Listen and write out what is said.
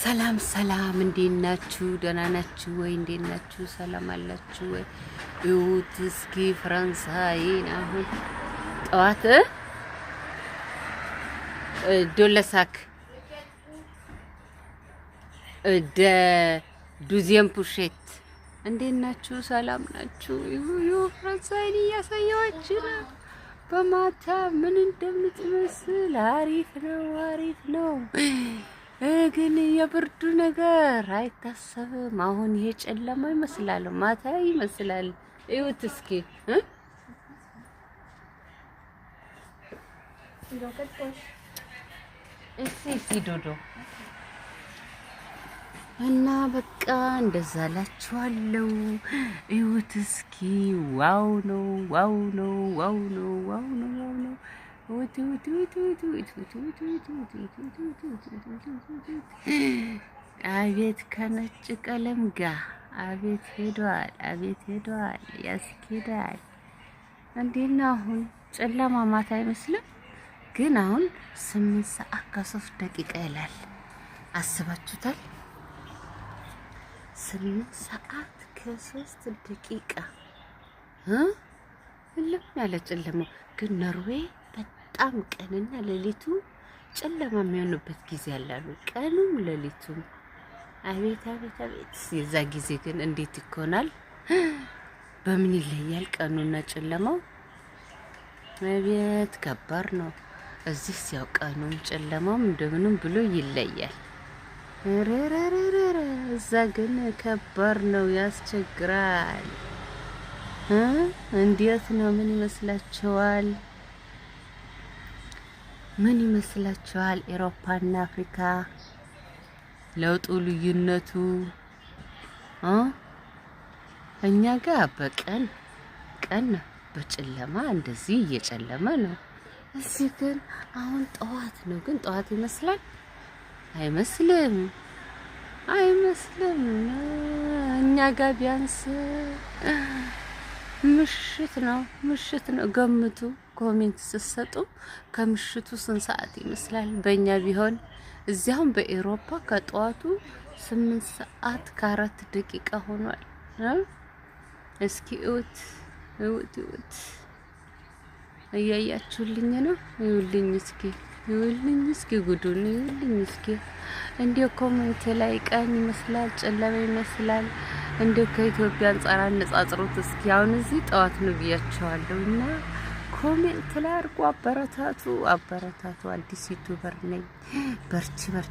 ሰላም ሰላም፣ እንዴት ናችሁ? ደህና ናችሁ ወይ? እንዴት ናችሁ? ሰላም አላችሁ ወይ? እዩት እስኪ ፈረንሳይን አሁን ጠዋት ዶለሳክ ደ ዱዚየም ፑሼት እንዴት ናችሁ? ሰላም ናችሁ? ይሁ ፈረንሳይን እያሳየኋችሁ ነው። በማታ ምን እንደምትመስል አሪፍ ነው፣ አሪፍ ነው። ግን የብርዱ ነገር አይታሰብም። አሁን ይሄ ጨለማ ይመስላል፣ ማታ ይመስላል። እዩት እስኪ ዶዶ እና በቃ እንደዛ ላችኋለሁ። እዩት እስኪ ዋው ነው፣ ዋው ነው፣ ዋው ነው፣ ዋው ነው፣ ዋው ነው። አቤት ከነጭ ቀለም ጋር አቤት ሄዷል፣ አቤት ሄዷል፣ ያስኬዳል። እንዴት ነው አሁን? ጨለማ ማታ አይመስልም? ግን አሁን 8 ሰዓት ከ3 ደቂቃ ይላል። አስባችሁታል? 8 ሰዓት ከ3 ደቂቃ እልም ያለ ጨለማ። ግን ኖርዌይ በጣም ቀንና ሌሊቱ ጨለማ የሚሆንበት ጊዜ ያላሉ፣ ቀኑም ሌሊቱም። አቤት አቤት አቤት! የዛ ጊዜ ግን እንዴት ይኮናል? በምን ይለያል ቀኑና ጨለማው? አቤት ከባድ ነው። እዚህ ሲያው ቀኑም ጨለማውም እንደምንም ብሎ ይለያል። ረረረረ እዛ ግን ከባድ ነው፣ ያስቸግራል። እንዴት ነው? ምን ይመስላችኋል? ምን ይመስላችኋል? ኤሮፓና አፍሪካ ለውጡ ልዩነቱ እኛ ጋር በቀን ቀን ነው፣ በጨለማ እንደዚህ እየጨለመ ነው። እዚህ ግን አሁን ጠዋት ነው። ግን ጠዋት ይመስላል? አይመስልም፣ አይመስልም። እኛ ጋር ቢያንስ ምሽት ነው፣ ምሽት ነው። ገምቱ፣ ኮሜንት ስትሰጡ ከምሽቱ ስንት ሰዓት ይመስላል? በእኛ ቢሆን እዚያም በኤሮፓ ከጠዋቱ 8 ሰዓት ከ4 ደቂቃ ሆኗል። እስኪ እውት እውት እውት እያያችሁልኝ ነው? ይውልኝ እስኪ፣ ይውልኝ እስኪ፣ ጉዱን ይውልኝ እስኪ። እንዲሁ ኮሜንት ላይ ቀን ይመስላል፣ ጨለማ ይመስላል። እንዲሁ ከኢትዮጵያ አንጻር አነጻጽሩት እስኪ። አሁን እዚህ ጠዋት ነው ብያቸዋለሁ እና ኮሜንት ላይ አድርጉ፣ አበረታቱ፣ አበረታቱ። አዲስ ዩቲዩበር ነኝ። በርቺ በርቺ።